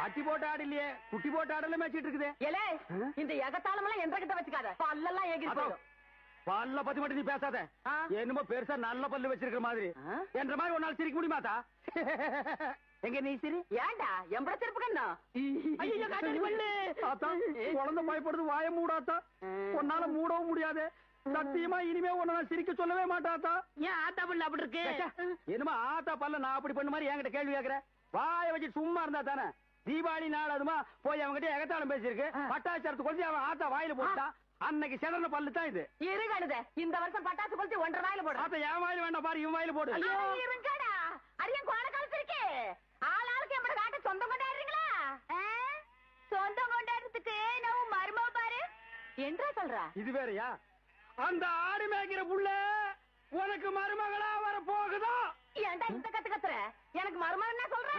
கட்டி போட்டு ஆடு இல்லையே, குட்டி போட்டு ஆடெல்லாம் மேய்ச்சிட்டு இருக்குது. ஏலே, இந்த எகத்தாளம் எல்லாம் எந்த கிட்ட வச்சுக்காத, பல்லெல்லாம் ஏகி போயிடும். பல்ல பத்தி மட்டும் நீ பேசாத. என்னமோ பெருசா நல்ல பல்லு வச்சிருக்கிற மாதிரி. என்ற மாதிரி ஒரு நாள் சிரிக்க முடியுமாத்தா? எங்க நீ சிரி? ஏண்டா எம்பட திருப்புக்கண்ணா? குழந்தை பயப்படுது, வாய மூடாத்தா. உன்னால மூடவும் முடியாது. சத்தியமா இனிமே உன்ன சிரிக்க சொல்லவே மாட்டாத்தா. ஏன் ஆத்தா பல்ல அப்படி இருக்கு? என்னமா ஆத்தா பல்ல நான் அப்படி பண்ண மாதிரி என்கிட்ட கேள்வி கேக்குற? வாய வச்சு சும்மா இருந்தா தானே. தீபாவளி நாள் அதுமா போய் அவங்ககிட்ட எகத்தாளம் பேசிருக்கு. பட்டாச்சாரத்து கொளுத்தி அவன் ஆத்தா வாயில போட்டா. அன்னைக்கு சிறந்த பல்லு தான் இது. இருங்கடுத, இந்த வருஷம் பட்டாசு கொளுத்தி 1.5 வாயில போடு. ஆத்தா என் வாயில வேண்டாம் பாரு, இவன் வாயில போடு. இருங்கடா, அரியன் கோண காலத்து இருக்கு. ஆளாளுக்கு எம்பட காட்ட சொந்தம் கொண்டாடுறீங்களா? சொந்தம் கொண்டாடுறதுக்கு நான் மருமக பாரு என்றா சொல்ற. இது வேறயா? அந்த ஆடு மேய்க்கிற புள்ள உனக்கு மருமகளா வர போகுதா? ஏன்டா இந்த கத்து கத்துற? எனக்கு மருமகன் என்ன சொல்ற?